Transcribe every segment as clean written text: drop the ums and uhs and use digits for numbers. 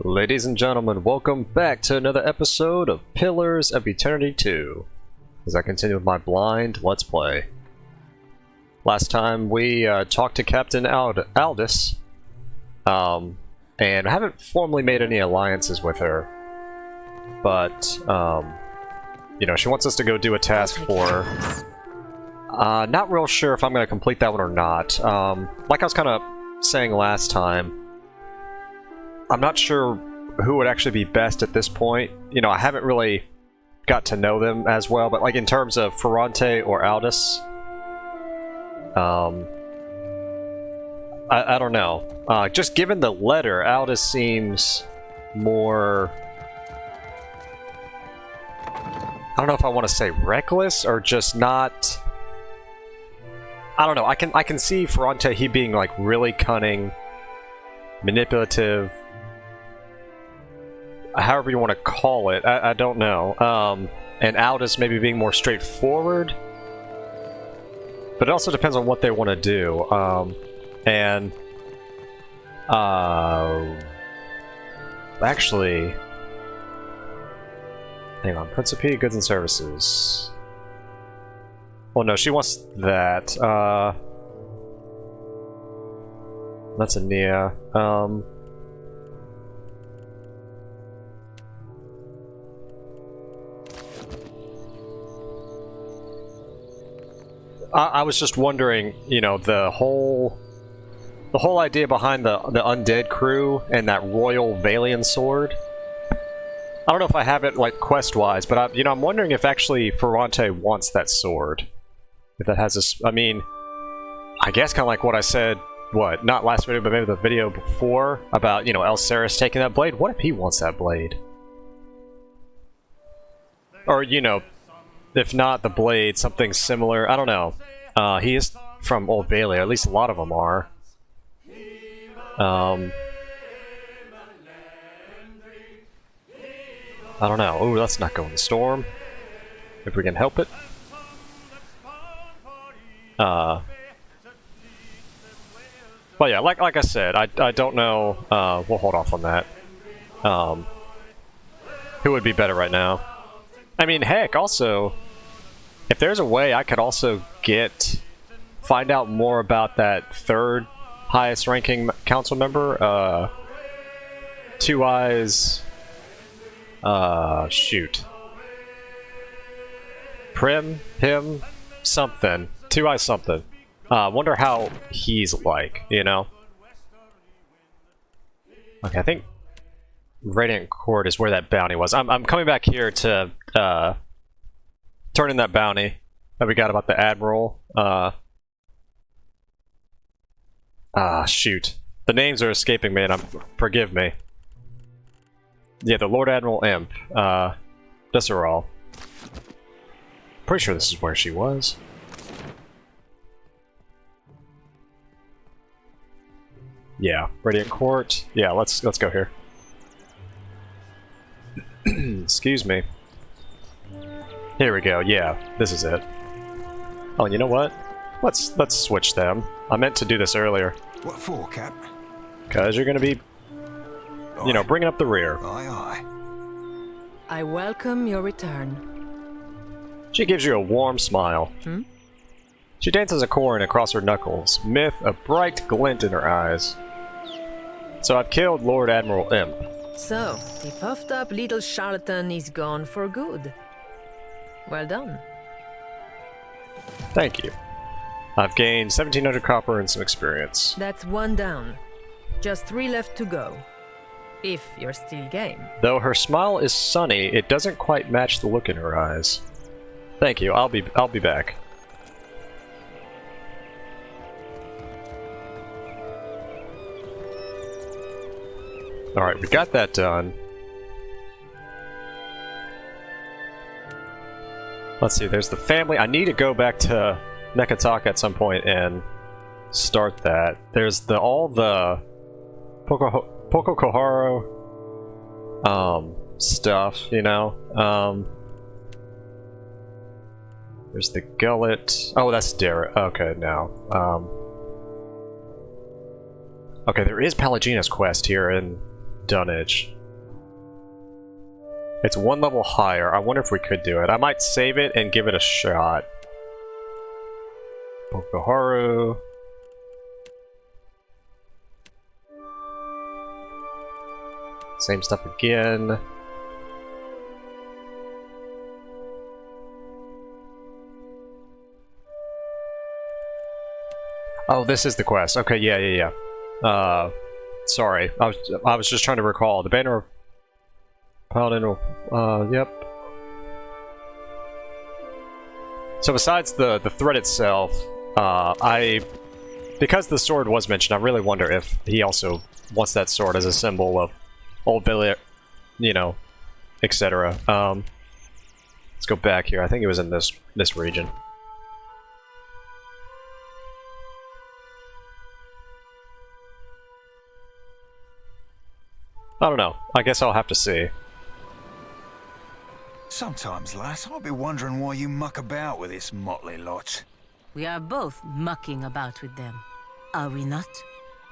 Ladies and gentlemen, welcome back to another episode of Pillars of Eternity 2, as I continue with my blind Let's Play. Last time we talked to Captain Aldous, and I haven't formally made any alliances with her, but, you know, she wants us to go do a task for her. Not real sure if I'm going to complete that one or not. Like I was kind of saying last time, I'm not sure who would actually be best at this point. You know, I haven't really got to know them as well, but like in terms of Ferrante or Aldous, I don't know. Just given the letter, Aldous seems more... I don't know if I want to say reckless or just not... I don't know. I can see Ferrante, he being like really cunning, manipulative, however you want to call it, I don't know. And Aldous maybe being more straightforward, but it also depends on what they want to do. Actually, hang on, Principe, goods and services. Well, no, she wants that. That's a Nia. I was just wondering, you know, the whole idea behind the undead crew and that royal Valian sword. I don't know if I have it like quest-wise, but I'm wondering if actually Ferrante wants that sword. If that has a, I mean, I guess kind of like what I said, not last video, but maybe the video before about, you know, Elsaris taking that blade. What if he wants that blade? Or, you know, if not the blade, something similar. I don't know. He is from Old Bailey, or at least a lot of them are. I don't know. Ooh, let's not go in the storm. If we can help it. Well, yeah, like I said, I don't know. We'll hold off on that. Who would be better right now? I mean, heck, also, if there's a way I could also find out more about that third highest ranking council member, Two Eyes, shoot. Pim, something. Two Eyes something. Wonder how he's like, you know? Okay, I think Radiant Court is where that bounty was. I'm coming back here to turn in that bounty that we got about the Admiral. Shoot. The names are escaping me, and forgive me. Yeah, the Lord Admiral Imp. Visceral. Pretty sure this is where she was. Yeah, Radiant Court. Yeah, let's go here. Excuse me. Here we go. Yeah, this is it. Oh, and you know what? Let's switch them. I meant to do this earlier. What for, Cap? Because you're gonna be, you know, bringing up the rear. Aye, aye. I welcome your return. She gives you a warm smile. Hmm? She dances a corn across her knuckles, with a bright glint in her eyes. So I've killed Lord Admiral Imp. So, the puffed up little charlatan is gone for good. Well done. Thank you. I've gained 1700 copper and some experience. That's one down. Just 3 left to go. If you're still game. Though her smile is sunny, it doesn't quite match the look in her eyes. Thank you. I'll be back. Alright, we got that done. Let's see, there's the family. I need to go back to Neketaka at some point and start that. There's all the Poko Koharo stuff, you know. There's the gullet. Oh, that's Derek. Okay, now. Okay, there is Pallegina's quest here in dunnage. It's one level higher. I wonder if we could do it. I might save it and give it a shot. Bokoharu. Same stuff again. Oh, this is the quest. Okay, yeah. Sorry. I was just trying to recall. The Banner of Paladin, yep. So besides the threat itself, because the sword was mentioned, I really wonder if he also wants that sword as a symbol of old village, you know, etc. Let's go back here. I think it was in this region. I don't know. I guess I'll have to see. Sometimes, lass, I'll be wondering why you muck about with this motley lot. We are both mucking about with them, are we not?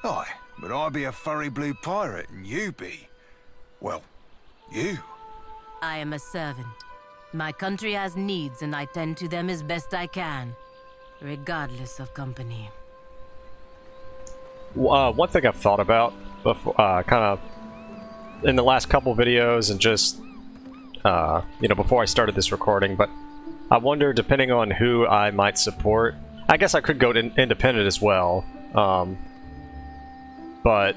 Aye, but I be a furry blue pirate and you be... well, you. I am a servant. My country has needs and I tend to them as best I can, regardless of company. One thing I've thought about before, kind of in the last couple videos and just, you know, before I started this recording, but I wonder, depending on who I might support, I guess I could go to independent as well, but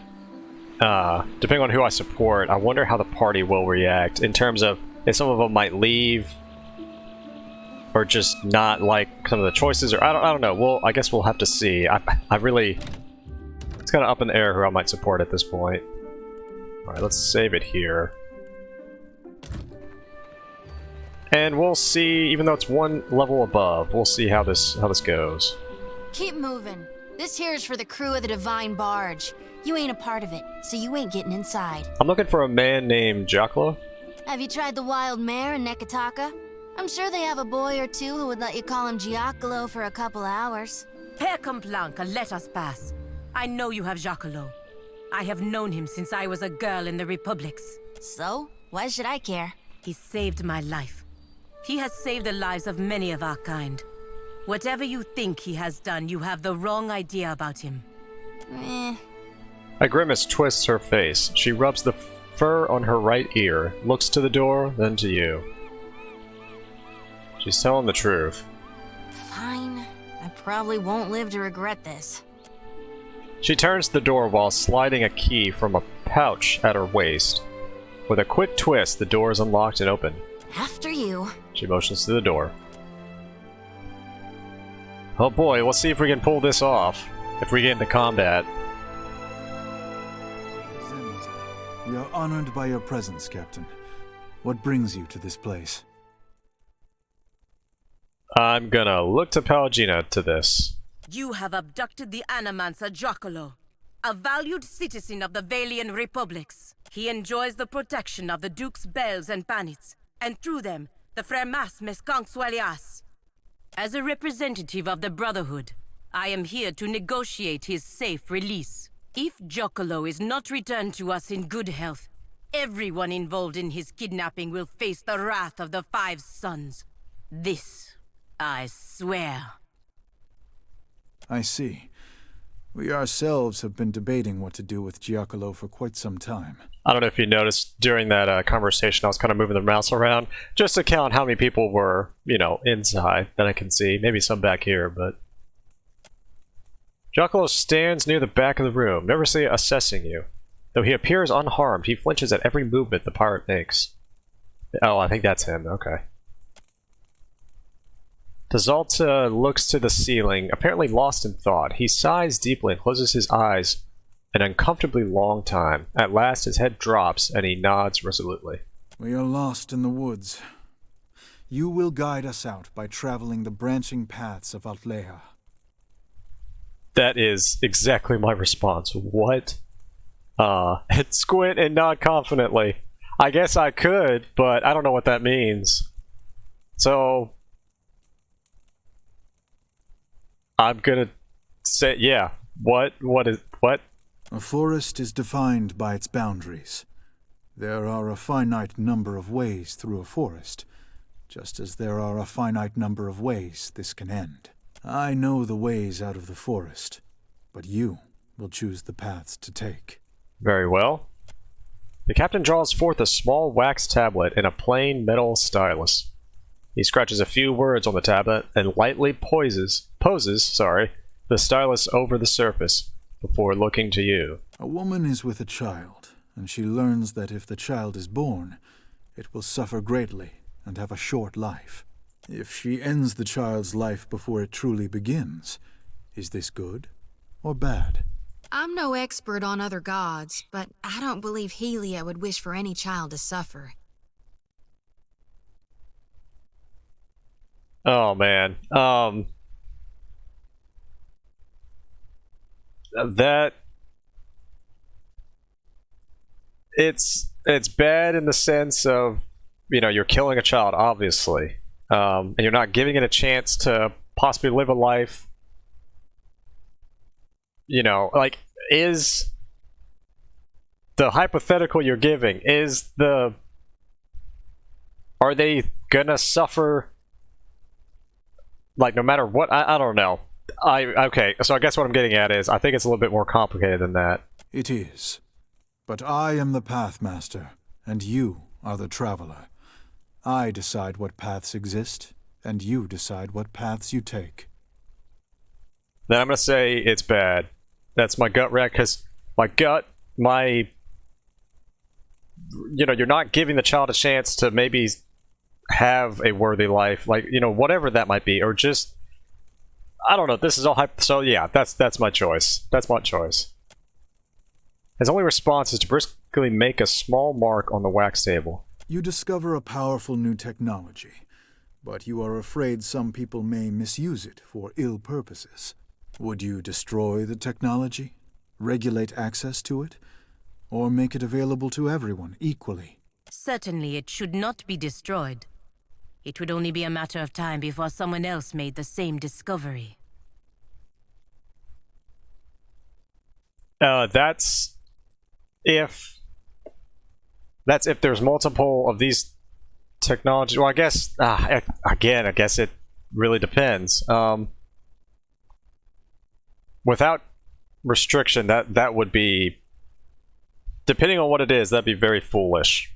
depending on who I support, I wonder how the party will react in terms of if some of them might leave or just not like some of the choices, or I don't know. Well, I guess we'll have to see. I really, it's kind of up in the air who I might support at this point. All right, let's save it here. And we'll see, even though it's one level above, we'll see how this goes. Keep moving. This here is for the crew of the Divine Barge. You ain't a part of it, so you ain't getting inside. I'm looking for a man named Giacolo. Have you tried the wild mare in Neketaka? I'm sure they have a boy or two who would let you call him Giacolo for a couple hours. Père Complanca, let us pass. I know you have Giacolo. I have known him since I was a girl in the Republics. So? Why should I care? He saved my life. He has saved the lives of many of our kind. Whatever you think he has done, you have the wrong idea about him. A grimace twists her face. She rubs the fur on her right ear, looks to the door, then to you. She's telling the truth. Fine. I probably won't live to regret this. She turns the door while sliding a key from a pouch at her waist. With a quick twist, the door is unlocked and open. After you. She motions to the door. Oh boy, let's see if we can pull this off. If we get into combat. We are honored by your presence, Captain. What brings you to this place? I'm gonna look to Pallegina to this. You have abducted the Animancer Giacolo, a valued citizen of the Valian Republics. He enjoys the protection of the Duke's bells and bannets, and through them, the Fremas Mesconsuelias. As a representative of the Brotherhood, I am here to negotiate his safe release. If Giacolo is not returned to us in good health, everyone involved in his kidnapping will face the wrath of the Five Sons. This, I swear. I see. We ourselves have been debating what to do with Giacolo for quite some time. I don't know if you noticed during that conversation, I was kind of moving the mouse around just to count how many people were, you know, inside that I can see. Maybe some back here, but... Giacolo stands near the back of the room, nervously assessing you. Though he appears unharmed, he flinches at every movement the pirate makes. Oh, I think that's him. Okay. Tazalta looks to the ceiling, apparently lost in thought. He sighs deeply and closes his eyes an uncomfortably long time. At last, his head drops, and he nods resolutely. We are lost in the woods. You will guide us out by traveling the branching paths of Altleja. That is exactly my response. What? Squint and nod confidently. I guess I could, but I don't know what that means. So... I'm gonna say, yeah. What? A forest is defined by its boundaries. There are a finite number of ways through a forest, just as there are a finite number of ways this can end. I know the ways out of the forest, but you will choose the paths to take. Very well. The captain draws forth a small wax tablet and a plain metal stylus. He scratches a few words on the tablet and lightly poses the stylus over the surface before looking to you. A woman is with a child, and she learns that if the child is born, it will suffer greatly and have a short life. If she ends the child's life before it truly begins, is this good or bad? I'm no expert on other gods, but I don't believe Helia would wish for any child to suffer. Oh man. That it's bad in the sense of, you know, you're killing a child, obviously, and you're not giving it a chance to possibly live a life. You know, like, is the hypothetical you're giving, are they gonna suffer, like, no matter what? I don't know. Okay, so I guess what I'm getting at is, I think it's a little bit more complicated than that. It is. But I am the Pathmaster, and you are the Traveler. I decide what paths exist, and you decide what paths you take. Then I'm gonna say it's bad. That's my gut reaction, because you know, you're not giving the child a chance to maybe have a worthy life, like, you know, whatever that might be, or just, I don't know, this is all hype. So yeah, that's my choice. That's my choice. His only response is to briskly make a small mark on the wax table. You discover a powerful new technology, but you are afraid some people may misuse it for ill purposes. Would you destroy the technology, regulate access to it, or make it available to everyone equally? Certainly it should not be destroyed. It would only be a matter of time before someone else made the same discovery. That's if there's multiple of these technologies. Well, I guess, again, I guess it really depends. Without restriction, that would be, depending on what it is, that'd be very foolish.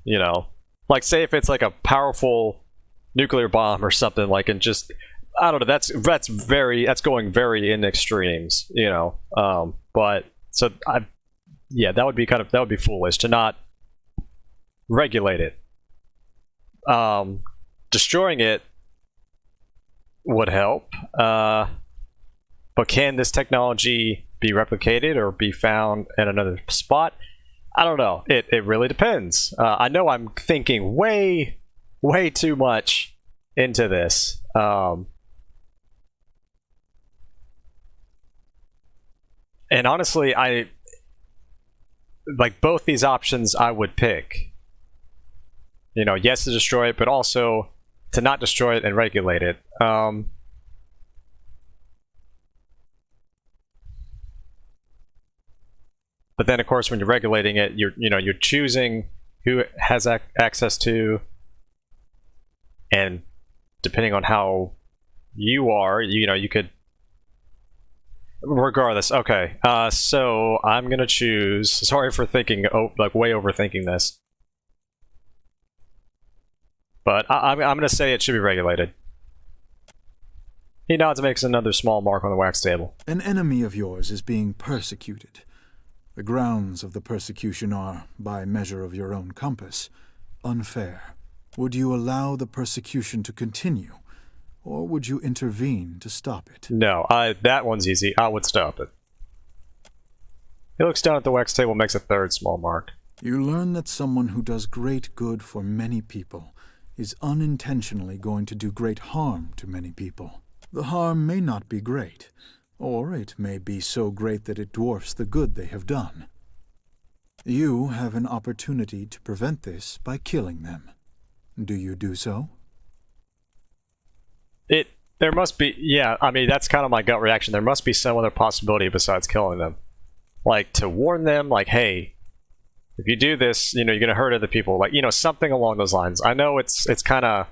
You know, like, say if it's like a powerful nuclear bomb or something, like, and just, I don't know, that's going very in extremes, you know. But so yeah, that would be foolish to not regulate it. Destroying it would help. But can this technology be replicated or be found at another spot? I don't know. It really depends. I know I'm thinking way too much into this. And honestly, I like both these options. I would pick. You know, yes, to destroy it, but also to not destroy it and regulate it. But then, of course, when you're regulating it, you're choosing who has access to, and depending on how you are, you could. Regardless, okay. So I'm gonna choose. Sorry for thinking, way overthinking this, but I'm gonna say it should be regulated. He nods and makes another small mark on the wax table. An enemy of yours is being persecuted. The grounds of the persecution are, by measure of your own compass, unfair. Would you allow the persecution to continue, or would you intervene to stop it? No, that one's easy. I would stop it. He looks down at the wax table and makes a third small mark. You learn that someone who does great good for many people is unintentionally going to do great harm to many people. The harm may not be great, or it may be so great that it dwarfs the good they have done. You have an opportunity to prevent this by killing them. Do you do so? There must be, yeah, I mean, that's kind of my gut reaction. There must be some other possibility besides killing them. Like, to warn them, like, hey, If you do this, you know, you're gonna hurt other people. Like, you know, something along those lines. I know it's kind of,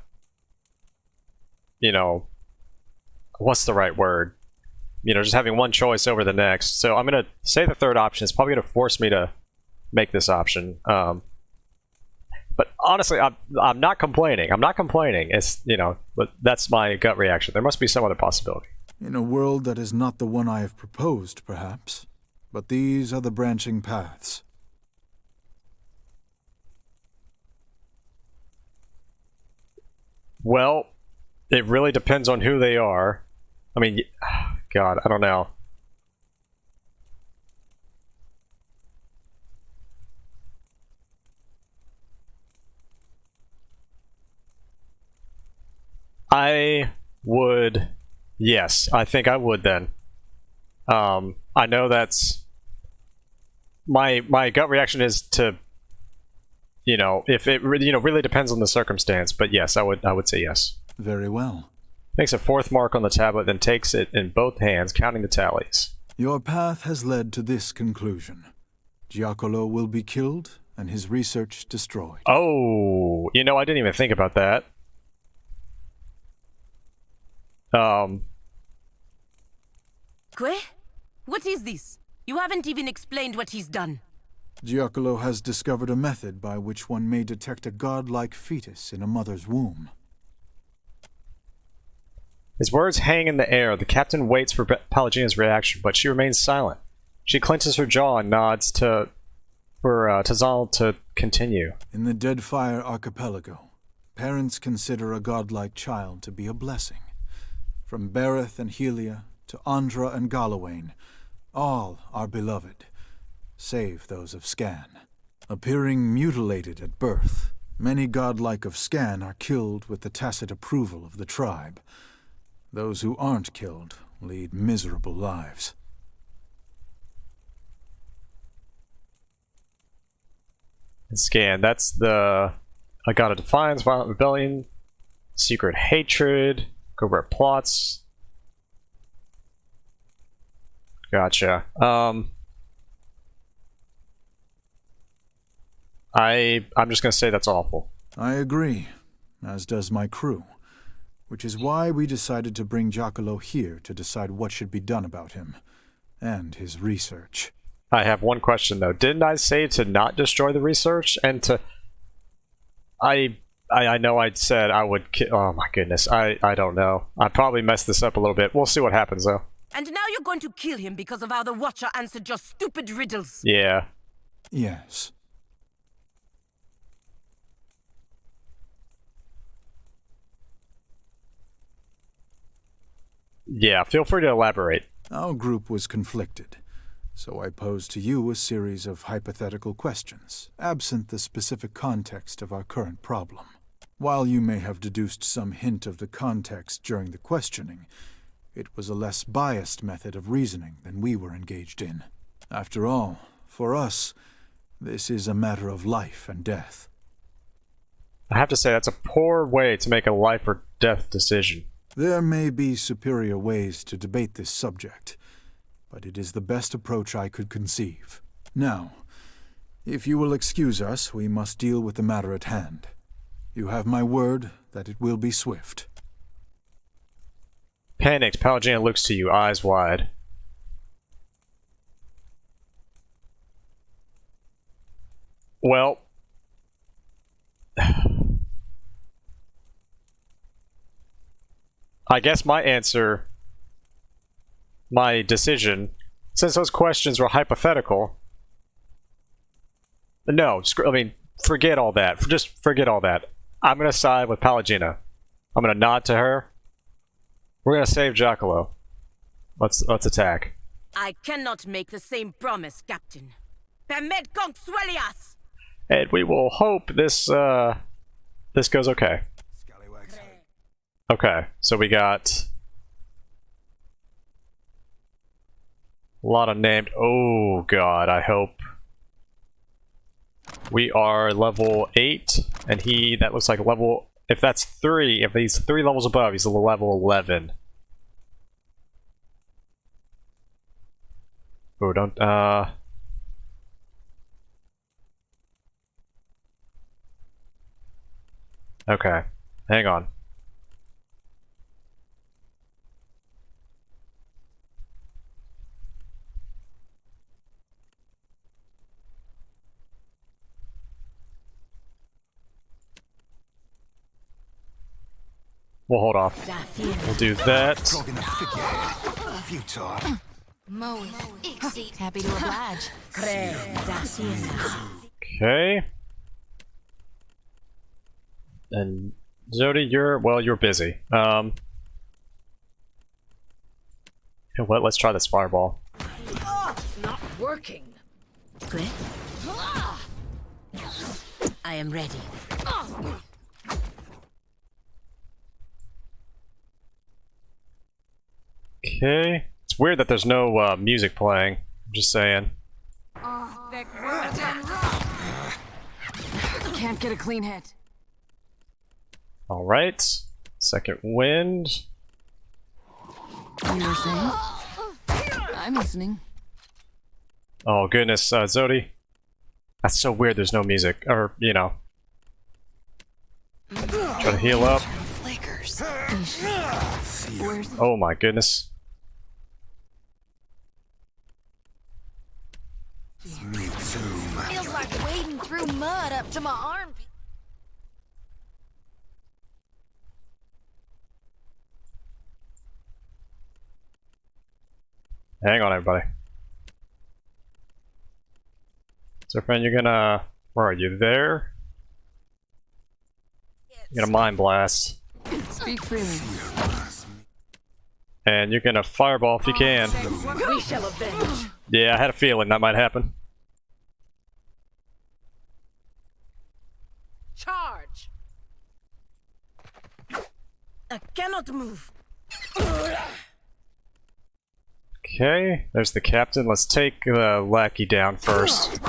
you know, what's the right word? You know, just having one choice over the next. So I'm gonna say the third option is probably gonna force me to make this option. But honestly, I'm not complaining. I'm not complaining. It's, you know, but that's my gut reaction. There must be some other possibility. In a world that is not the one I have proposed, perhaps. But these are the branching paths. Well, it really depends on who they are. I mean, God, I don't know. I would, yes, I think I would then. I know that's my gut reaction is to, you know, if it really depends on the circumstance, but yes, I would say yes. Very well. Makes a fourth mark on the tablet, then takes it in both hands, counting the tallies. Your path has led to this conclusion. Giacolo will be killed and his research destroyed. Oh, you know, I didn't even think about that. Que? What is this? You haven't even explained what he's done. Giacolo has discovered a method by which one may detect a godlike fetus in a mother's womb. His words hang in the air. The captain waits for Pallegina's reaction, but she remains silent. She clenches her jaw and nods for Tazal to continue. In the Deadfire Archipelago, parents consider a godlike child to be a blessing. From Bereth and Helia to Andra and Galawain, all are beloved, save those of Scan. Appearing mutilated at birth, many godlike of Scan are killed with the tacit approval of the tribe. Those who aren't killed lead miserable lives. And Scan, that's the I got a defiance, violent rebellion, secret hatred, covert plots. Gotcha. I'm just gonna say that's awful. I agree, as does my crew, which is why we decided to bring Giacolo here to decide what should be done about him, and his research. I have one question though. Didn't I say to not destroy the research and to? I know I'd said I would. Oh my goodness. I don't know. I probably messed this up a little bit. We'll see what happens though. And now you're going to kill him because of how the Watcher answered your stupid riddles. Yeah. Yes. Yeah, feel free to elaborate. Our group was conflicted, so I posed to you a series of hypothetical questions, absent the specific context of our current problem. While you may have deduced some hint of the context during the questioning, it was a less biased method of reasoning than we were engaged in. After all, for us, this is a matter of life and death. I have to say, that's a poor way to make a life or death decision. There may be superior ways to debate this subject, but it is the best approach I could conceive. Now, if you will excuse us, we must deal with the matter at hand. You have my word that it will be swift. Panicked, Pallegina looks to you, eyes wide. Well... I guess my answer, my decision, since those questions were hypothetical... No, I mean, forget all that. Just forget all that. I'm going to side with Pallegina. I'm going to nod to her. We're going to save Giacolo. Let's attack. I cannot make the same promise, Captain. Permet consuelias! And we will hope this goes okay. Scallywags. Okay, so we got a lot of named. Oh god, I hope. We are level 8, and that looks like level. If that's 3, if he's 3 levels above, he's level 11. Oh, don't. Okay, hang on. We'll hold off. We'll do that. Flogging a figurehead. Futile. Happy to oblige. Okay. And Zodi, you're busy. You know what? Let's try this fireball. It's not working. Quick. I am ready. Okay. It's weird that there's no music playing. I'm just saying. Can't get a clean hit. All right. Second wind. You were saying? I'm listening. Oh goodness, Zodi. That's so weird. There's no music, or you know. Try to heal up. Flickers. Where's Oh my goodness. Feels like wading through mud up to my armpit. Hang on, everybody. So, friend, you're gonna. Where are you? There? You're gonna mind blast. Speak freely. And you're gonna fireball if you can. We shall avenge. Yeah, I had a feeling that might happen. Charge. I cannot move. Okay, there's the captain. Let's take the lackey down first.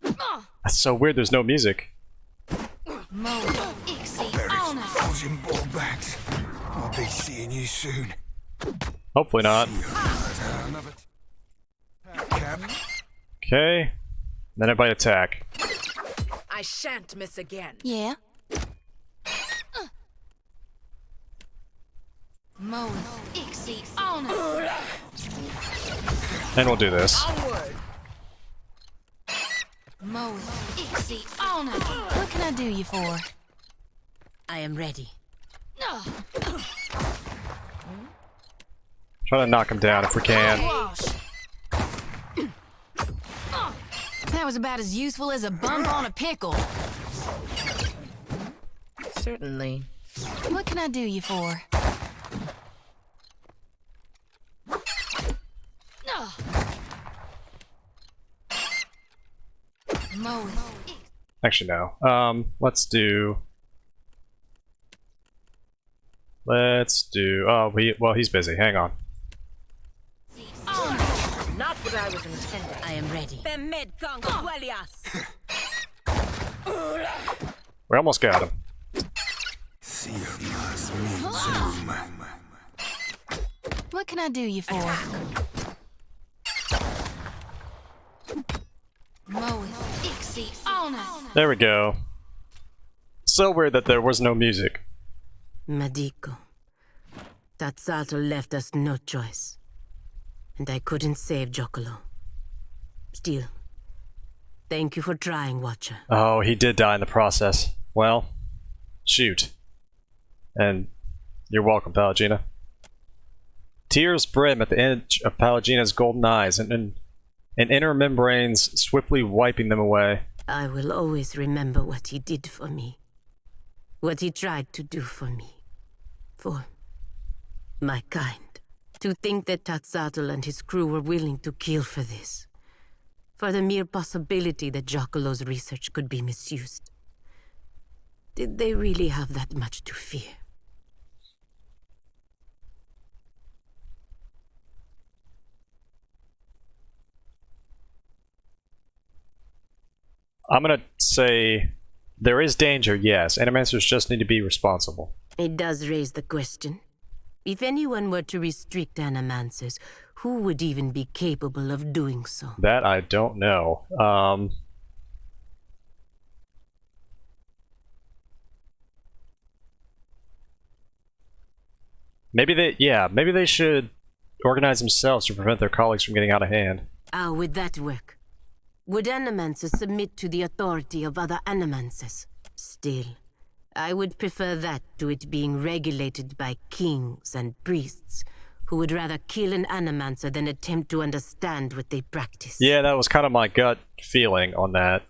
That's so weird, there's no music. Frozen ball bags. I'll be seeing you soon. Hopefully not. Another cap. Okay, then everybody attack. I shan't miss again. Yeah. And we'll do this. Onward. What can I do you for? I am ready. Try to knock him down if we can. That was about as useful as a bump on a pickle. Certainly. What can I do you for? Actually, no. Let's do. Oh, he's busy. Hang on. Not what I was intending. I am ready. We almost got him. What can I do you for? There we go. So weird that there was no music. Madiko. Tatsato left us no choice. And I couldn't save Giacolo. Still, thank you for trying, Watcher. Oh, he did die in the process. Well, shoot. And you're welcome, Pallegina. Tears brim at the edge of Pallegina's golden eyes, and inner membranes swiftly wiping them away. I will always remember what he did for me. What he tried to do for me. For my kind. To think that Tatsatl and his crew were willing to kill for this. For the mere possibility that Giacolo's research could be misused. Did they really have that much to fear? I'm gonna say there is danger, yes. Animancers just need to be responsible. It does raise the question. If anyone were to restrict animancers, who would even be capable of doing so? That I don't know. Maybe they should organize themselves to prevent their colleagues from getting out of hand. How would that work? Would animancers submit to the authority of other animancers? Still, I would prefer that to it being regulated by kings and priests, who would rather kill an animancer than attempt to understand what they practice. Yeah, that was kind of my gut feeling on that.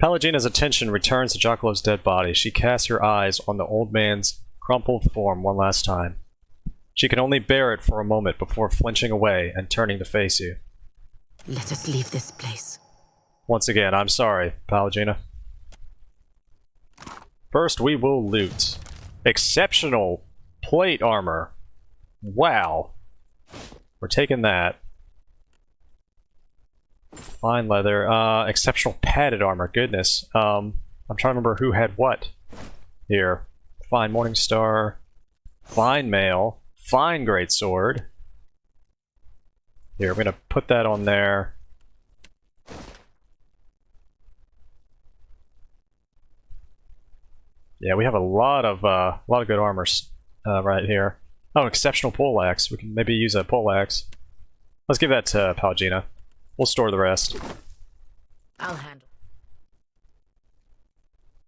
Pallegina's attention returns to Giacolo's dead body. She casts her eyes on the old man's crumpled form one last time. She can only bear it for a moment before flinching away and turning to face you. Let us leave this place. Once again, I'm sorry, Pallegina. First, we will loot. Exceptional plate armor. Wow. We're taking that. Fine leather. Exceptional padded armor. Goodness. I'm trying to remember who had what here. Fine Morningstar. Fine mail. Fine greatsword. Here, I'm gonna put that on there. Yeah, we have a lot of good armors right here. Oh, exceptional poleaxe. We can maybe use a poleaxe. Let's give that to Pallegina. We'll store the rest. I'll handle.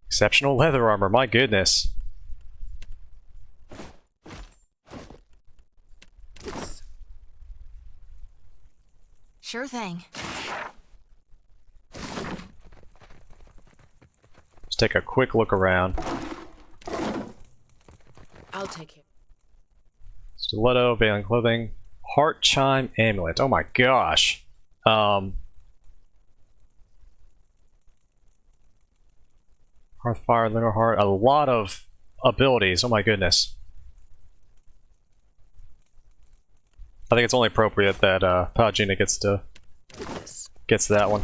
Exceptional leather armor. My goodness. Sure thing. Let's take a quick look around. I'll take it. Stiletto, veiling clothing, heart chime amulet. Oh my gosh. Hearthfire, lunar heart, a lot of abilities. Oh my goodness. I think it's only appropriate that Pallegina gets that one.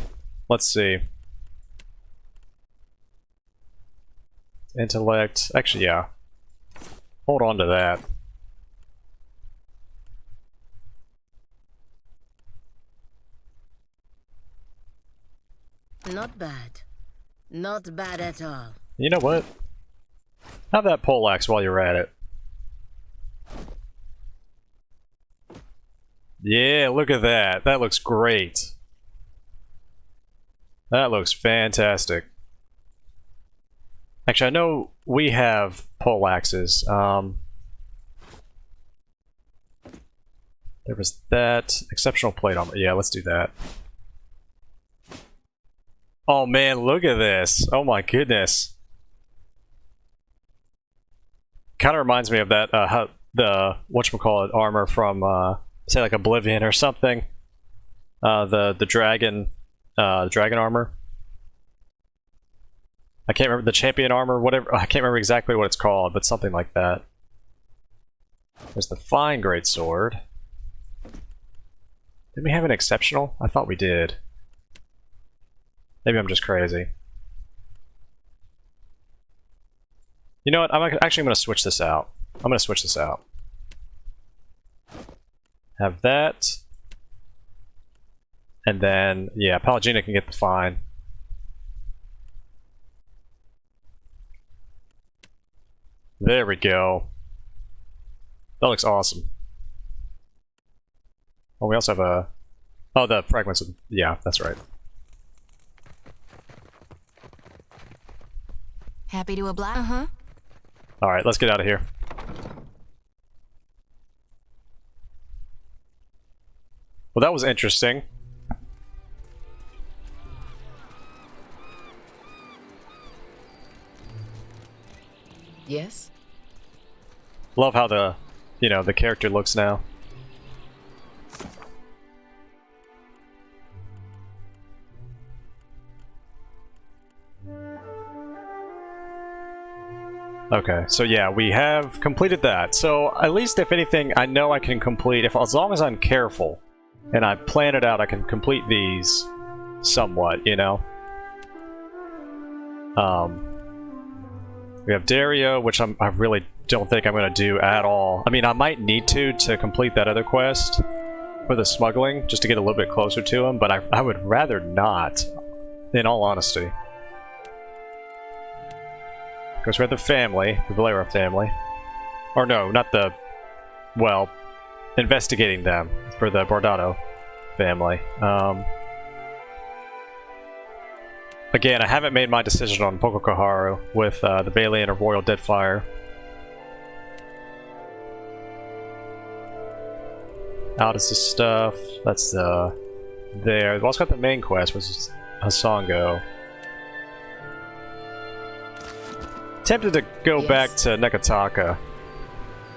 Let's see. Intellect. Actually, yeah. Hold on to that. Not bad. Not bad at all. You know what? Have that poleaxe while you're at it. Yeah, look at that. That looks great. That looks fantastic. Actually, I know we have poleaxes. There was that. Exceptional plate armor. Yeah, let's do that. Oh man, look at this. Oh my goodness. Kind of reminds me of that, the whatchamacallit armor from, say like Oblivion or something. The dragon armor. I can't remember, the champion armor, whatever, I can't remember exactly what it's called, but something like that. There's the fine greatsword. Did we have an exceptional? I thought we did. Maybe I'm just crazy. You know what? I'm actually going to switch this out. I'm going to switch this out. Have that. And then, yeah, Pallegina can get the fine. There we go. That looks awesome. Oh, we also have a... Oh, the fragments of... Yeah, that's right. Happy to oblige? Uh-huh. Alright, let's get out of here. Well, that was interesting. Yes? Love how the, you know, the character looks now. Okay, so yeah, we have completed that. So at least, if anything, I know I can complete, as long as I'm careful and I plan it out, I can complete these somewhat, you know? We have Dario, which I really don't think I'm going to do at all. I mean, I might need to complete that other quest for the smuggling, just to get a little bit closer to him, but I would rather not, in all honesty. Because we have the family, the Valera family. Or no, not the... Well, investigating them for the Bordado family. Again, I haven't made my decision on Pokokoharu with the Balian of Royal Deadfire. Out is the stuff. That's there. We've also got the main quest, which is Hasongo. Tempted to go back to Neketaka.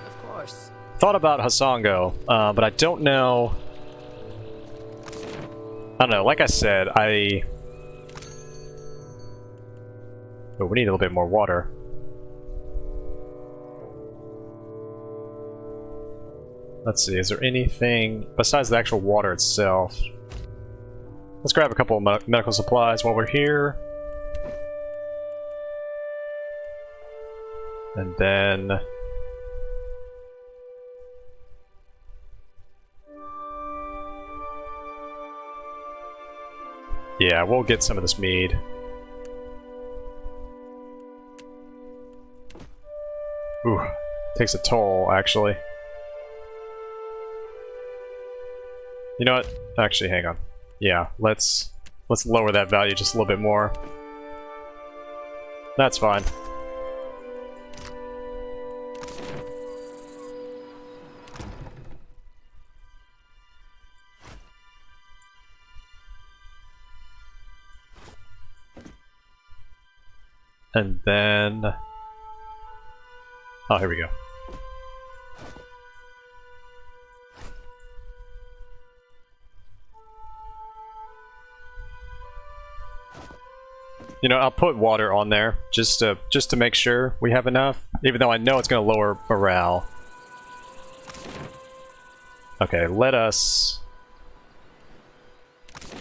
Of course. Thought about Hasongo, but I don't know. I don't know. Like I said, oh, we need a little bit more water. Let's see, is there anything besides the actual water itself? Let's grab a couple of medical supplies while we're here. And then... yeah, we'll get some of this mead. Ooh, takes a toll, actually. You know what? Actually, hang on. Yeah, let's lower that value just a little bit more. That's fine. And then... oh, here we go. You know, I'll put water on there just to make sure we have enough, even though I know it's going to lower morale. Okay, let us...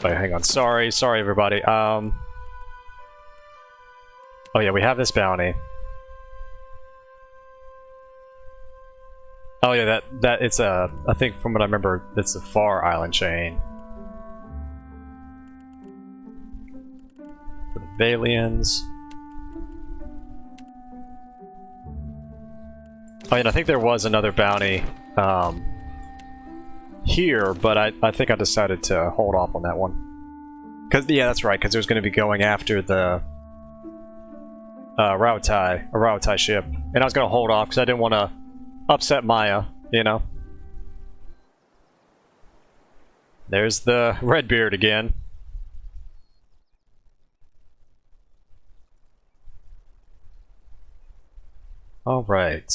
wait, hang on. Sorry everybody. Oh yeah, we have this bounty. Oh yeah, that it's a... I think from what I remember, it's a Far Island chain. For the Valians. Oh, and I think there was another bounty here, but I think I decided to hold off on that one. Cause yeah, that's right, because it was going to be going after the a Rautai ship, and I was going to hold off because I didn't want to upset Maya, you know. There's the Redbeard again. Alright.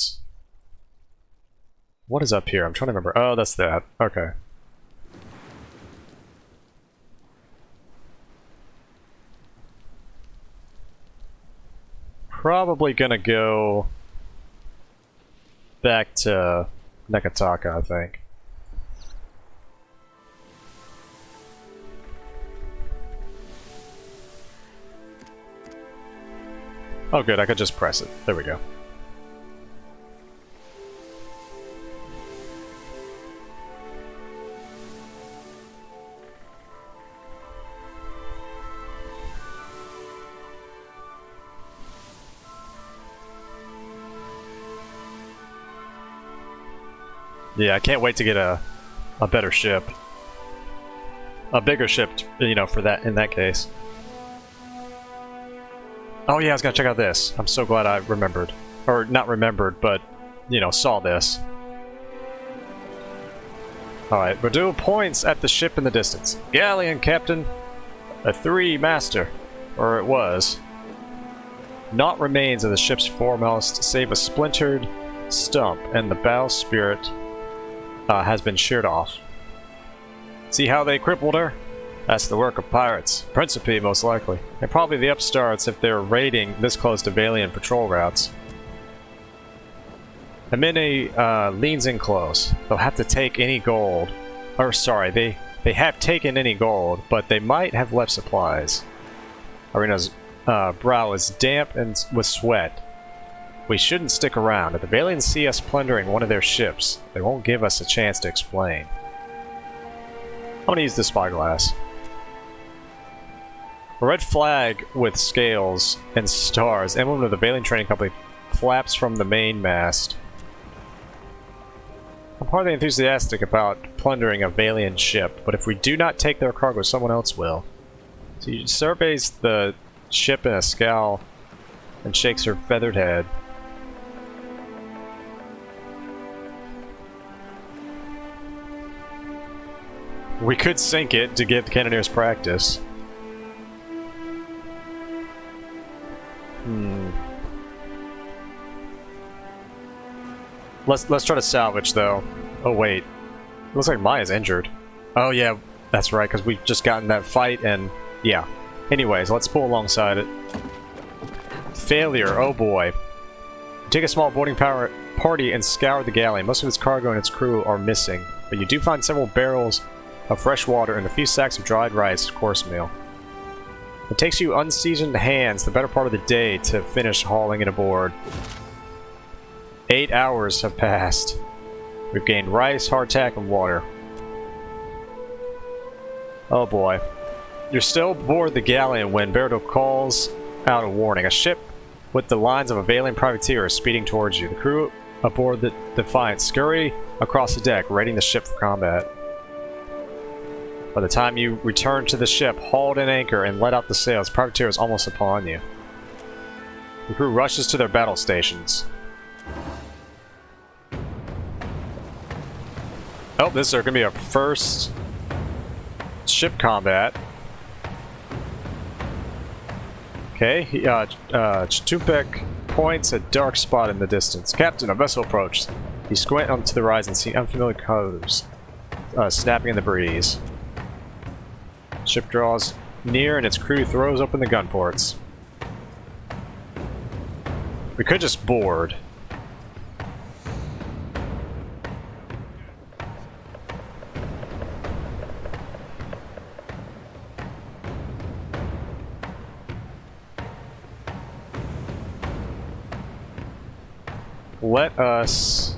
What is up here? I'm trying to remember. Oh, that's that. Okay. Probably gonna go back to Neketaka, I think. Oh good, I could just press it. There we go. Yeah, I can't wait to get a better ship. A bigger ship, you know, for that, in that case. Oh yeah, I was gonna check out this. I'm so glad I remembered. Or, not remembered, but, you know, saw this. Alright, we're doing points at the ship in the distance. Galleon, Captain. A 3 master. Or it was. Naught remains of the ship's foremost, save a splintered stump, and the bowsprit has been sheared off. See how they crippled her? That's the work of pirates. Principe, most likely. And probably the upstarts if they're raiding this close to Valian patrol routes. Amine leans in close. They'll have to take any gold. Or, sorry, they have taken any gold, but they might have left supplies. Arena's brow is damp and with sweat. We shouldn't stick around. If the Valians see us plundering one of their ships, they won't give us a chance to explain. I'm gonna use the spyglass. A red flag with scales and stars, emblem of the Valian Trading Company, flaps from the main mast. hardly enthusiastic about plundering a Valian ship, but if we do not take their cargo, someone else will. So he surveys the ship in a scowl and shakes her feathered head. We could sink it to give the cannoneers practice. Let's try to salvage though. Oh wait, looks like Maya's injured. Oh yeah, that's right, because we just got in that fight and yeah. Anyways, let's pull alongside it. Failure. Oh boy. Take a small boarding party and scour the galley. Most of its cargo and its crew are missing, but you do find several barrels of fresh water and a few sacks of dried rice, course meal. It takes you unseasoned hands the better part of the day to finish hauling it aboard. 8 hours have passed. We've gained rice, hardtack, and water. Oh boy. You're still aboard the galleon when Berto calls out a warning. A ship with the lines of a Valian privateer is speeding towards you. The crew aboard the Defiant scurry across the deck, readying the ship for combat. By the time you return to the ship, hauled in anchor and let out the sails, the privateer is almost upon you. The crew rushes to their battle stations. Oh, this is going to be our first ship combat. Okay, Chtumpek points a dark spot in the distance. Captain, a vessel approaches. You squint onto the rise and see unfamiliar colors snapping in the breeze. Ship draws near and its crew throws open the gun ports. We could just board. Let us...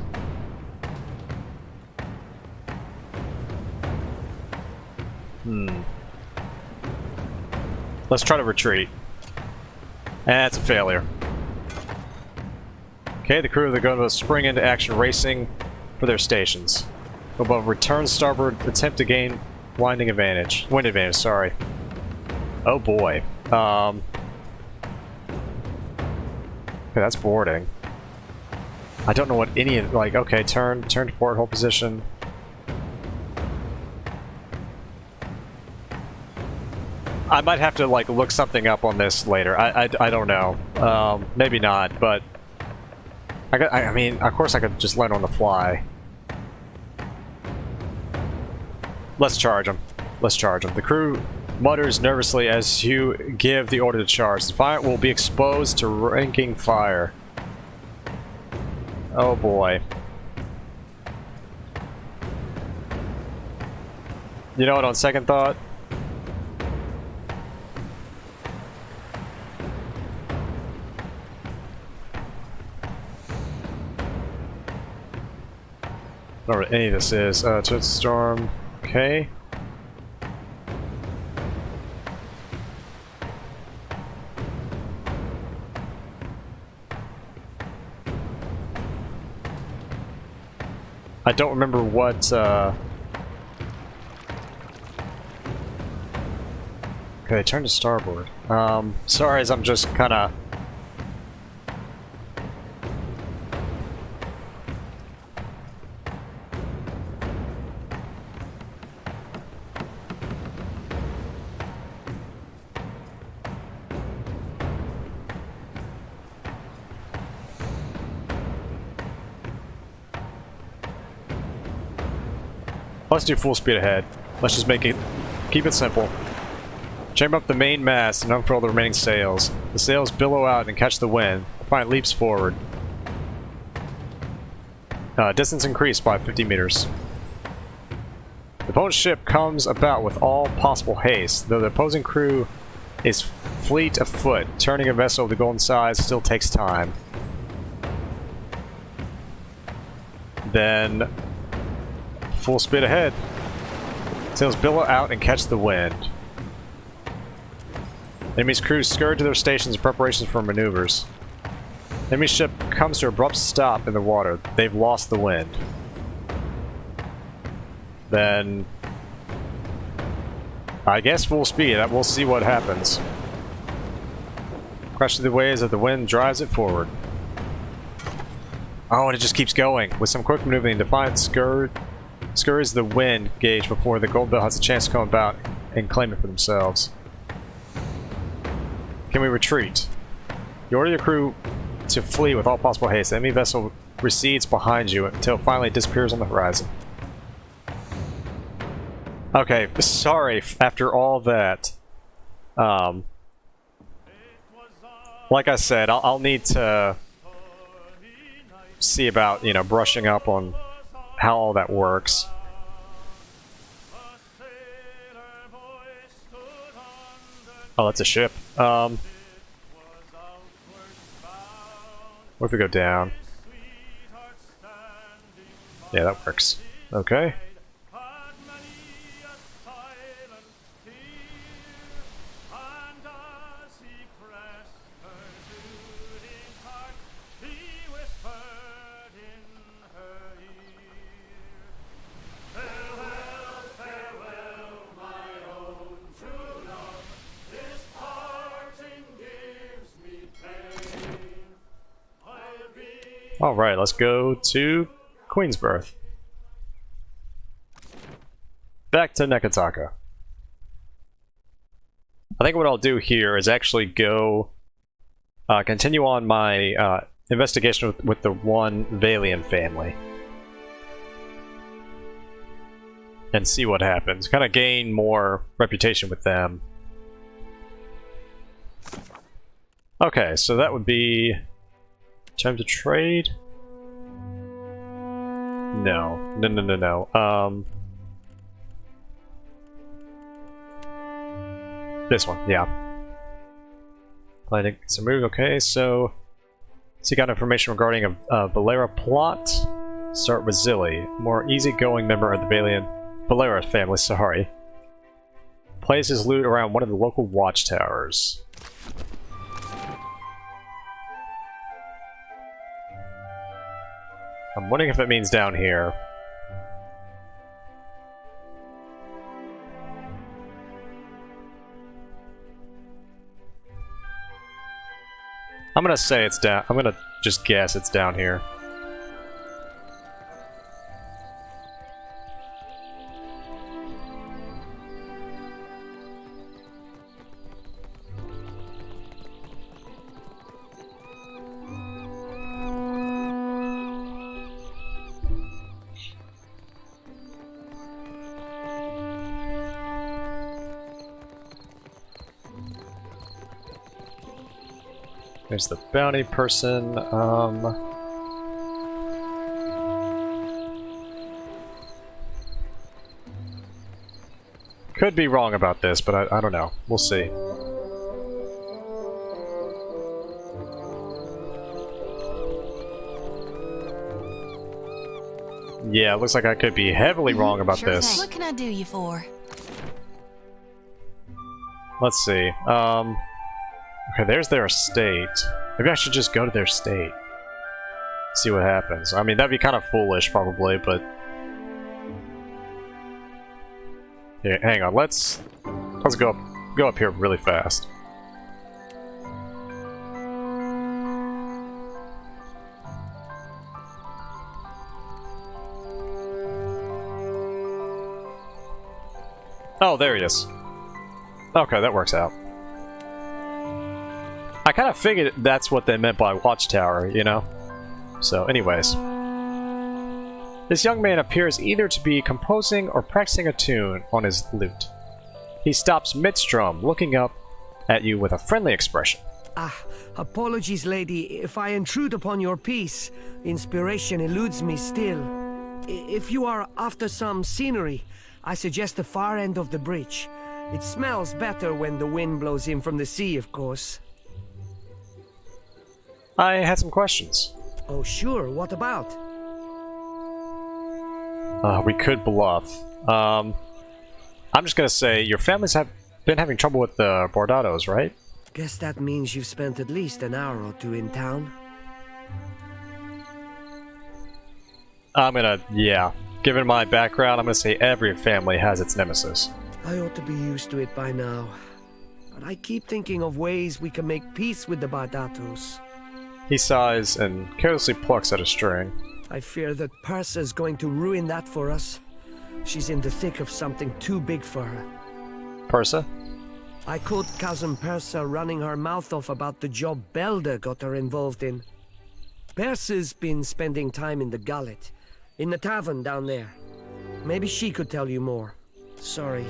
Let's try to retreat. That's a failure. Okay, the crew of the gondola spring into action, racing for their stations. Above, return starboard, attempt to gain wind advantage, sorry. Oh boy. Okay, that's boarding. I don't know what any of, like, okay, turn to porthole position. I might have to, like, look something up on this later. I don't know. Maybe not, but I mean, of course I could just learn on the fly. Let's charge them. Let's charge them. The crew mutters nervously as you give the order to charge. The Defiant will be exposed to ranking fire. Oh boy. You know what, on second thought? I don't know what any of this is. To storm. Okay. I don't remember what, Okay, turn to starboard. Sorry, as I'm just kinda... Let's do full speed ahead. Let's just keep it simple. Chamber up the main mast and unfurl the remaining sails. The sails billow out and catch the wind. The Defiant leaps forward. Distance increased by 50 meters. The opponent's ship comes about with all possible haste, though the opposing crew is fleet of foot. Turning a vessel of the golden size still takes time. Then... full speed ahead. Sails billow out and catch the wind. Enemy's crews scurry to their stations in preparations for maneuvers. Enemy ship comes to an abrupt stop in the water. They've lost the wind. then I guess full speed. We'll see what happens. Crash through the waves as the wind drives it forward. Oh, and it just keeps going. With some quick maneuvering, Defiant scurries the wind gauge before the gold bill has a chance to come about and claim it for themselves. Can we retreat? You order your crew to flee with all possible haste. The enemy vessel recedes behind you until finally it disappears on the horizon. Okay, sorry after all that. Like I said, I'll need to see about, you know, brushing up on how all that works. Oh, that's a ship. What if we go down? Yeah, that works. Okay. Alright, let's go to Queensbirth. Back to Neketaka. I think what I'll do here is actually go continue on my investigation with the one Valian family. And see what happens. Kind of gain more reputation with them. Okay, so that would be... time to trade? No. No. This one, yeah. Planning some move, okay, so... seek out information regarding a Valera plot. Start with Zilly, more easygoing member of the Valera family, sorry. Place his loot around one of the local watchtowers. I'm wondering if it means down here. I'm gonna say it's down. I'm gonna just guess it's down here. There's the bounty person, could be wrong about this, but I don't know. We'll see. Yeah, it looks like I could be heavily wrong about this. What can I do you for? Let's see. Okay, there's their estate. Maybe I should just go to their estate. See what happens. I mean, that'd be kind of foolish, probably, but... yeah, hang on, let's go up here really fast. Oh, there he is. Okay, that works out. I kind of figured that's what they meant by watchtower, you know? So, anyways. This young man appears either to be composing or practicing a tune on his lute. He stops mid-strum, looking up at you with a friendly expression. Apologies, lady, if I intrude upon your peace. Inspiration eludes me still. If you are after some scenery, I suggest the far end of the bridge. It smells better when the wind blows in from the sea, of course. I had some questions. Oh, sure. What about? We could bluff. I'm just gonna say, your families have been having trouble with the Bordados, right? Guess that means you've spent at least an hour or two in town. I'm gonna, yeah. Given my background, I'm gonna say every family has its nemesis. I ought to be used to it by now. But I keep thinking of ways we can make peace with the Bardatos. He sighs and carelessly plucks at a string. I fear that Persa's going to ruin that for us. She's in the thick of something too big for her. Persa? I caught cousin Persa running her mouth off about the job Belda got her involved in. Persa's been spending time in the gullet, in the tavern down there. Maybe she could tell you more. Sorry.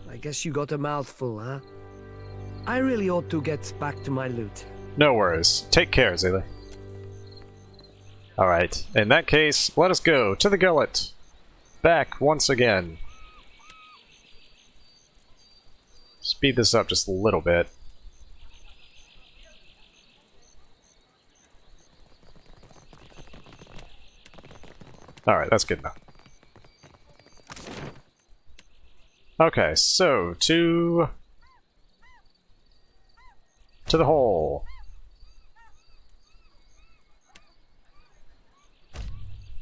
I guess you got a mouthful, huh? I really ought to get back to my loot. No worries. Take care, Zayla. Alright, in that case, let us go to the gullet. Back once again. Speed this up just a little bit. Alright, that's good enough. Okay, so to the hole.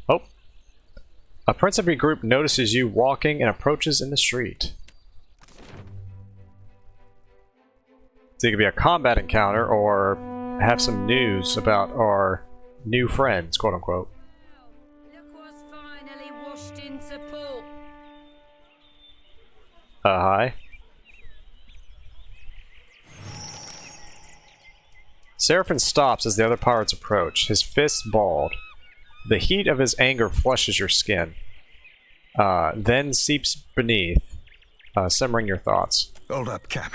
Oh. A principal group notices you walking and approaches in the street. So it could be a combat encounter or have some news about our new friends, quote unquote. Look what's finally washed into port. Hi. Seraphin stops as the other pirates approach, his fists balled. The heat of his anger flushes your skin, then seeps beneath, simmering your thoughts. Hold up, Cap.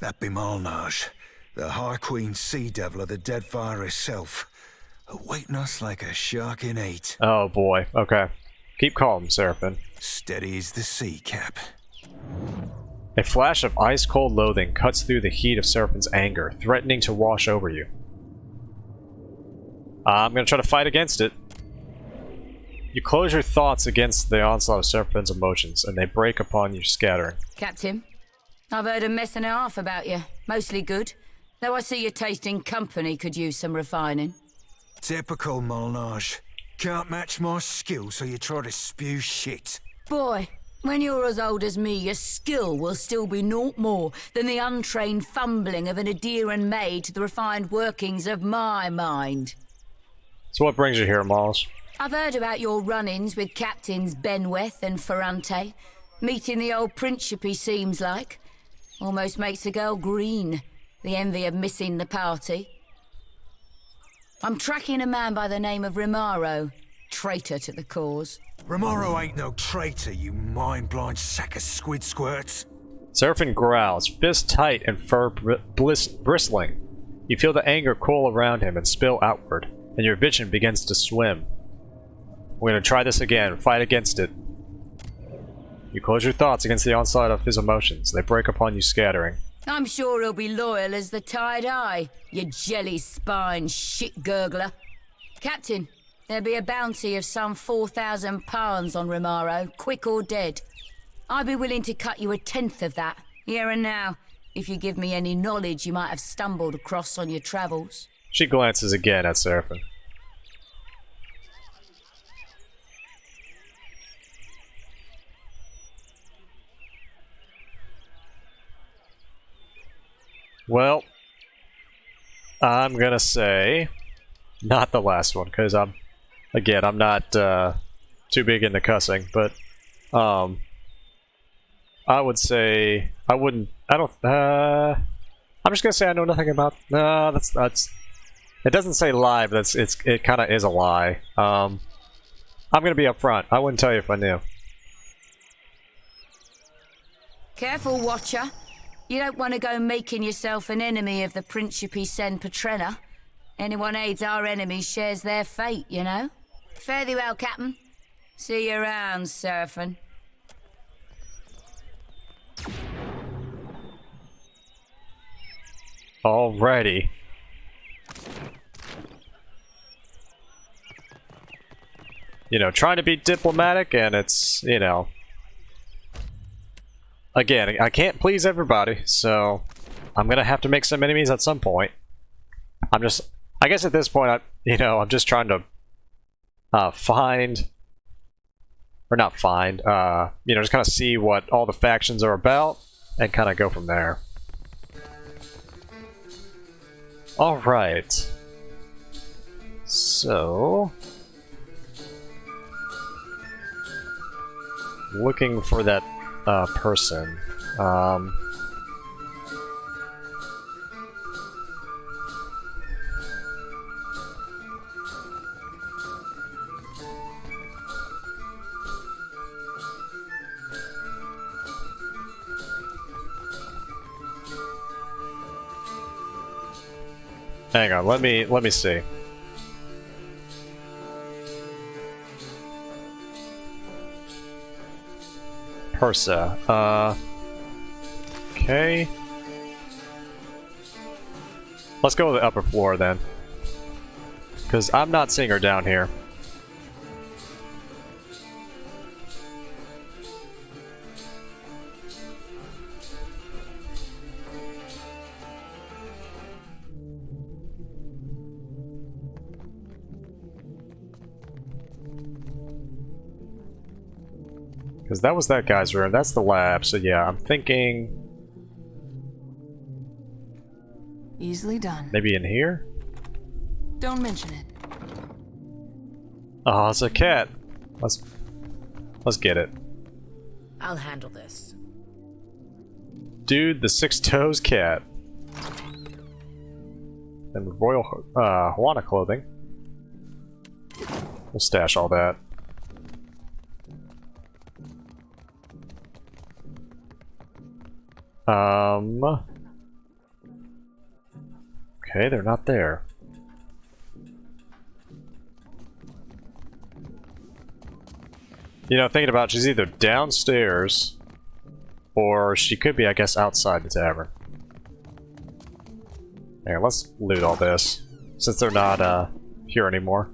That be Malnage, the High Queen Sea Devil of the Deadfire herself, awaiting us like a shark in hate. Oh boy, okay. Keep calm, Seraphin. Steady as the sea, Cap. A flash of ice-cold loathing cuts through the heat of Seraphin's anger, threatening to wash over you. I'm gonna try to fight against it. You close your thoughts against the onslaught of Seraphin's emotions, and they break upon you, scattering. Captain, I've heard a mess and a half about you. Mostly good. Though I see your taste in company could use some refining. Typical Malnage. Can't match my skill, so you try to spew shit. Boy, when you're as old as me, your skill will still be naught more than the untrained fumbling of an Adeiran maid to the refined workings of my mind. So what brings you here, Malls? I've heard about your run-ins with Captains Benweth and Ferrante. Meeting the old Principe seems like. Almost makes a girl green, the envy of missing the party. I'm tracking a man by the name of Rimaro, traitor to the cause. Romaro ain't no traitor, you mind-blind sack of squid squirts. Seraphin growls, fist tight and fur bristling. You feel the anger coil around him and spill outward, and your vision begins to swim. We're gonna try this again, fight against it. You close your thoughts against the onslaught of his emotions. They break upon you, scattering. I'm sure he'll be loyal as the tide eye, you jelly-spine shit-gurgler. Captain, there'll be a bounty of some 4,000 pounds on Rimaro, quick or dead. I'd be willing to cut you 1/10 of that, here and now, if you give me any knowledge you might have stumbled across on your travels. She glances again at Seraphin. Well, I'm gonna say not the last one, because I'm not too big into cussing, but I would say I'm just gonna say I know nothing about. No, that's. It doesn't say lie, but it kind of is a lie. I'm gonna be upfront. I wouldn't tell you if I knew. Careful, Watcher. You don't want to go making yourself an enemy of the Principe Sen Patrena. Anyone aids our enemies shares their fate, you know? Fare thee well, Captain. See you around, Seraphin. Alrighty. You know, trying to be diplomatic, and it's, you know... Again, I can't please everybody, so I'm gonna have to make some enemies at some point. I guess at this point, I'm just trying to find or not find, you know, just kind of see what all the factions are about and kind of go from there. Alright. So... looking for that person. Hang on, let me see. Persa. Okay. Let's go to the upper floor then. Because I'm not seeing her down here. Because that was that guy's room. That's the lab. So yeah, I'm thinking... Easily done. maybe in here? Don't mention it. Oh, it's a cat. Let's get it. I'll handle this. Dude, the 6 toes cat. And the royal Juana clothing. We'll stash all that. Okay, they're not there. You know, thinking about it, she's either downstairs or she could be, I guess, outside the tavern. Here, let's loot all this since they're not here anymore.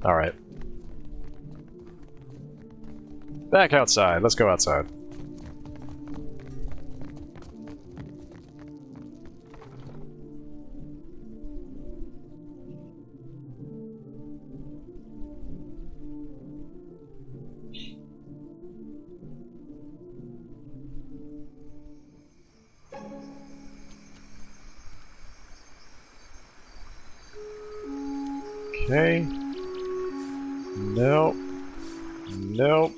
Alright. Back outside. Let's go outside. Okay. Nope. Nope.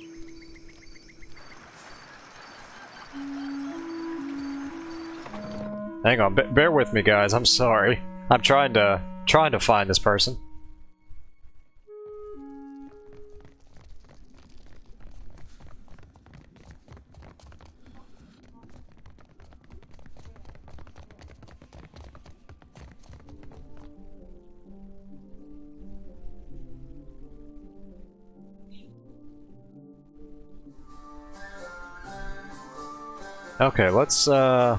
Hang on, bear with me, guys. I'm sorry. I'm trying to find this person. Okay, let's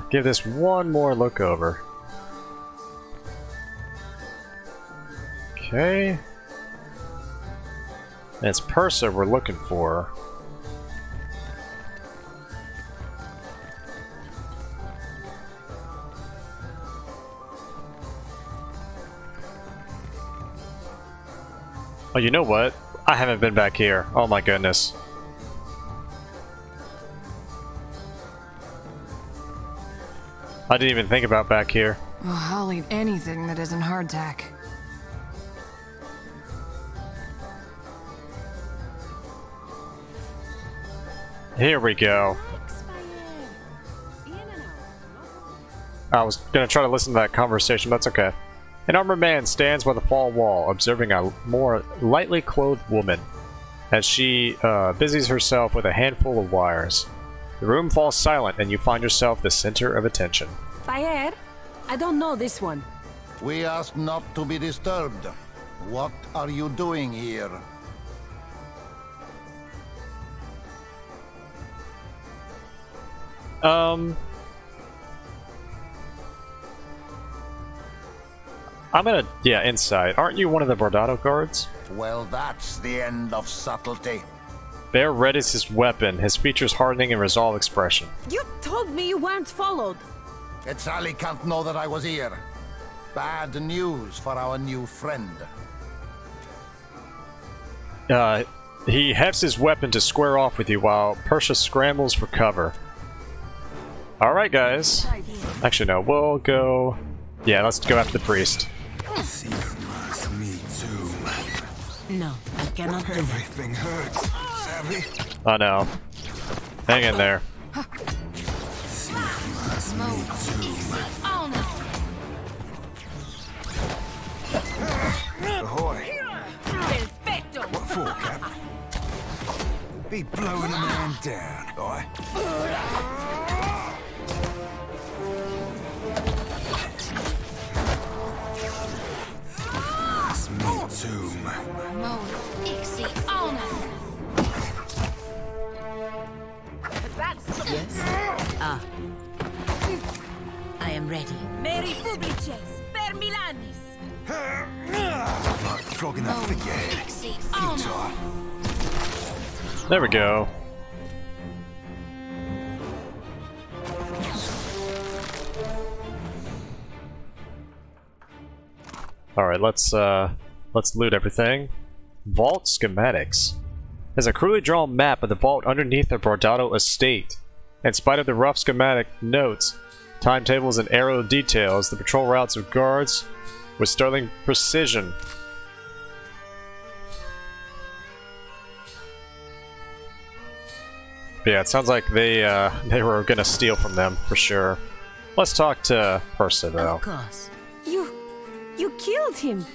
give this one more look over. Okay. And it's Persa we're looking for. Oh, you know what? I haven't been back here. Oh my goodness. I didn't even think about back here. Oh, I'll eat anything that isn't hardtack. Here we go. I was gonna try to listen to that conversation, but that's okay. An armored man stands by the far wall, observing a more lightly clothed woman as she busies herself with a handful of wires. The room falls silent, and you find yourself the center of attention. Bayer, I don't know this one. We asked not to be disturbed. What are you doing here? I'm gonna, yeah, inside. Aren't you one of the Bordado guards? Well, that's the end of subtlety. Bear red is his weapon, his features hardening in resolve expression. You told me you weren't followed. Sally can't know that I was here. Bad news for our new friend. he hefts his weapon to square off with you while Persia scrambles for cover. Alright, guys. Actually, no, we'll go... Yeah, let's go after the priest. Me too. No, I cannot do that. Everything hurts, savvy? Oh no. Hang in there. Ahoy. Perfecto. What for, Cap? Be blowing a man down, boy. It's me too, man. Yes? Ah. I am ready. Mary Publices, per Milanis. Like flogging a figurehead. Futile. There we go. Alright, let's loot everything. Vault schematics. There's a crudely drawn map of the vault underneath the Bordado estate. In spite of the rough schematic notes, timetables, and arrow details, the patrol routes of guards with sterling precision. But yeah, it sounds like they were gonna steal from them for sure. Let's talk to Persa though. Of course. You killed him.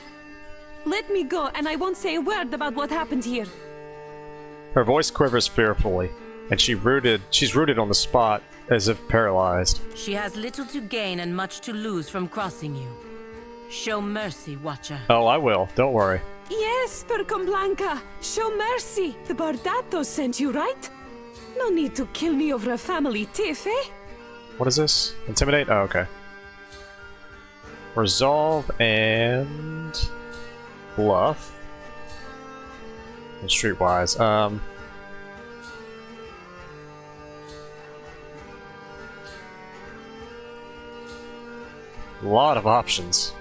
Let me go, and I won't say a word about what happened here. Her voice quivers fearfully, and she's rooted on the spot, as if paralyzed. She has little to gain and much to lose from crossing you. Show mercy, Watcher. Oh, I will. Don't worry. Yes, Percomblanca. Show mercy. The Bardatos sent you, right? No need to kill me over a family tiff, eh? What is this? Intimidate? Oh, okay. Resolve and... Bluff. And Streetwise. A lot of options.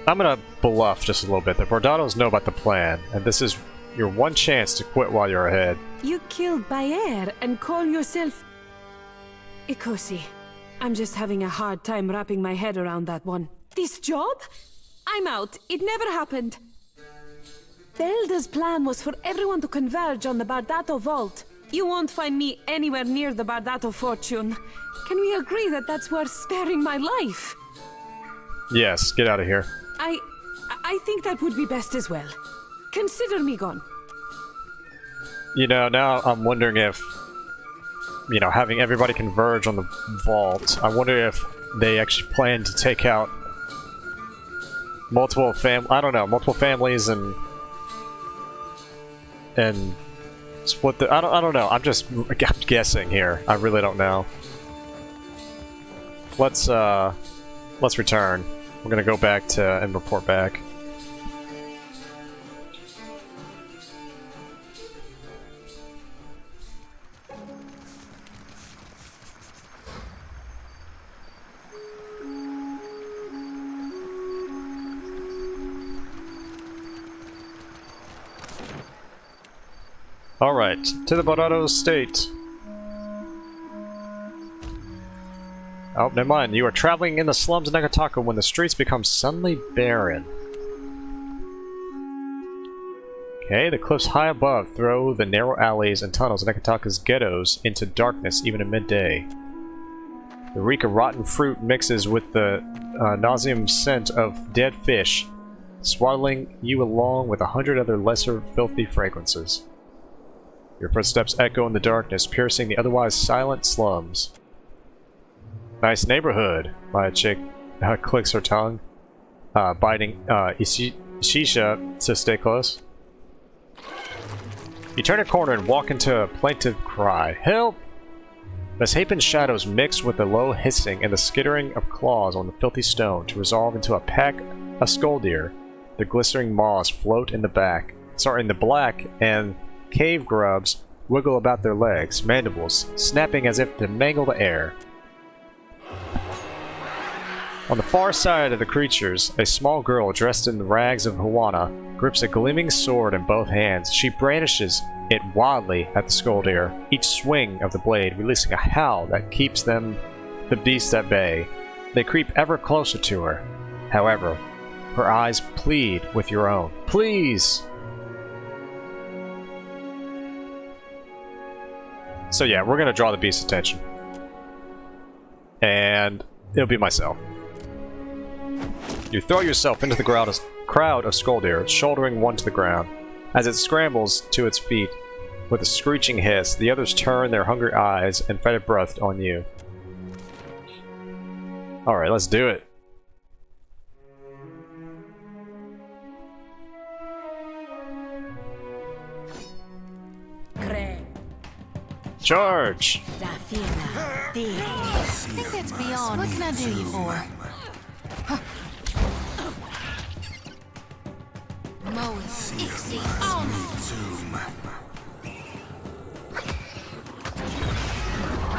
I'm gonna bluff just a little bit. The Bordados know about the plan, and this is your one chance to quit while you're ahead. You killed Bayer and call yourself... Ikosi. I'm just having a hard time wrapping my head around that one. This job? I'm out. It never happened. Velda's plan was for everyone to converge on the Bardato vault. You won't find me anywhere near the Bardato fortune. Can we agree that that's worth sparing my life? Yes, get out of here. I think that would be best as well. Consider me gone. You know, now I'm wondering if, you know, having everybody converge on the vault, I wonder if they actually plan to take out multiple families and split the... I don't know. I'm guessing here. I really don't know. Let's return. We're gonna go back to and report back. Alright, to the Bordado estate. Oh, never mind. You are traveling in the slums of Neketaka when the streets become suddenly barren. Okay, the cliffs high above throw the narrow alleys and tunnels of Neketaka's ghettos into darkness even at midday. The reek of rotten fruit mixes with the nauseum scent of dead fish, swaddling you along with 100 other lesser filthy fragrances. Your footsteps echo in the darkness, piercing the otherwise silent slums. Nice neighborhood, my chick clicks her tongue, biting Ishisha to stay close. You turn a corner and walk into a plaintive cry. Help! Misshapen shadows mix with the low hissing and the skittering of claws on the filthy stone to resolve into a pack of skull deer. The glistering maws float in the black, and cave grubs wiggle about their legs, mandibles snapping as if to mangle the air. On the far side of the creatures, a small girl dressed in the rags of Hawana grips a gleaming sword in both hands. She brandishes it wildly at the Skoldir, each swing of the blade releasing a howl that keeps the beasts at bay. They creep ever closer to her. However, her eyes plead with your own. Please! So yeah, we're gonna draw the beast's attention. And it'll be myself. You throw yourself into the crowd of Skoldir, shouldering one to the ground. As it scrambles to its feet, with a screeching hiss, the others turn their hungry eyes and fetid breath on you. Alright, let's do it. Charge! I think that's beyond. What can I do you for?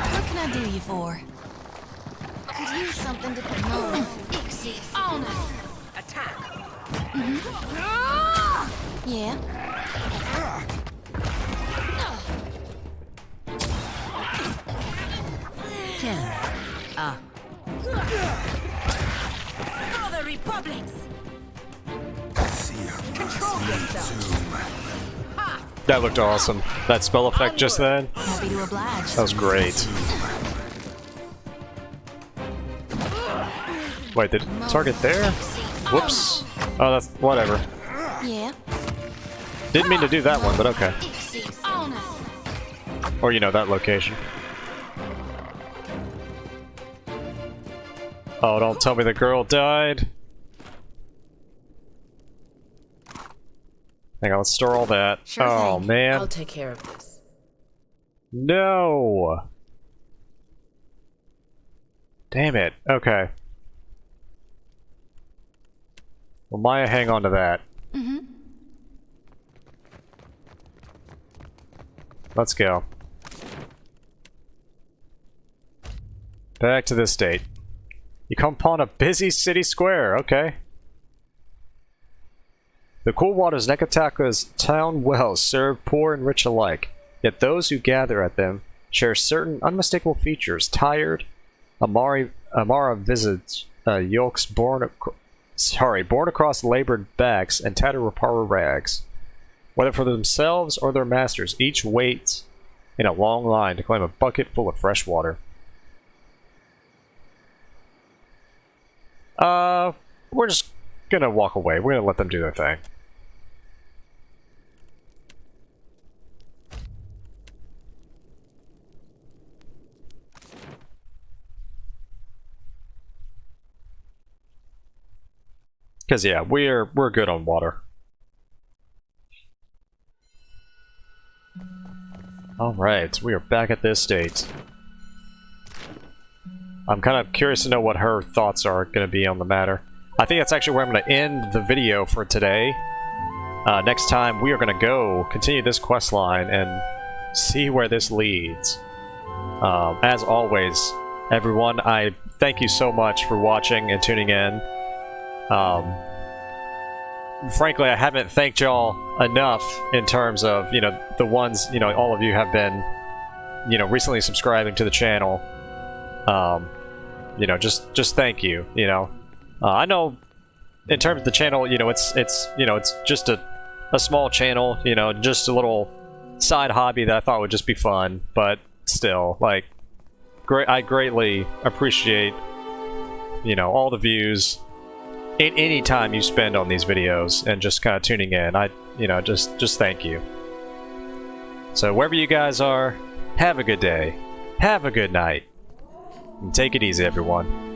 What can I do you for? Could use something to promote. Attack! Yeah. For the Republics! Control yourself! That looked awesome. That spell effect just then. Happy to oblige. That was great. Wait, did it target there? Whoops. Oh, that's whatever. Yeah. Didn't mean to do that one, but okay. Or, you know, that location. Oh, don't tell me the girl died. Hang on, let's store all that. Sure Oh, thing. man. I'll take care of this. No! Damn it. Okay. Well, Maya, hang on to that. Mm-hmm. Let's go. Back to this state. You come upon a busy city square, okay. The cool waters Neketaka's town wells serve poor and rich alike, yet those who gather at them share certain unmistakable features. Tired, Amara-visaged yokes born across labored backs and tattered Rapara rags. Whether for themselves or their masters, each waits in a long line to claim a bucket full of fresh water. We're just gonna walk away. We're gonna let them do their thing. Because yeah, we're good on water. Alright, we are back at this state. I'm kind of curious to know what her thoughts are going to be on the matter. I think that's actually where I'm going to end the video for today. Next time, we are going to continue this quest line and see where this leads. As always, everyone, I thank you so much for watching and tuning in. Frankly, I haven't thanked y'all enough in terms of, you know, the ones, you know, all of you have been, you know, recently subscribing to the channel. You know, just thank you, you know. I know in terms of the channel, you know, it's you know, it's just a small channel, you know, just a little side hobby that I thought would just be fun, but still, like, I greatly appreciate, you know, all the views, any time you spend on these videos and just kind of tuning in. You know, just thank you. So wherever you guys are, have a good day, have a good night, and take it easy, everyone.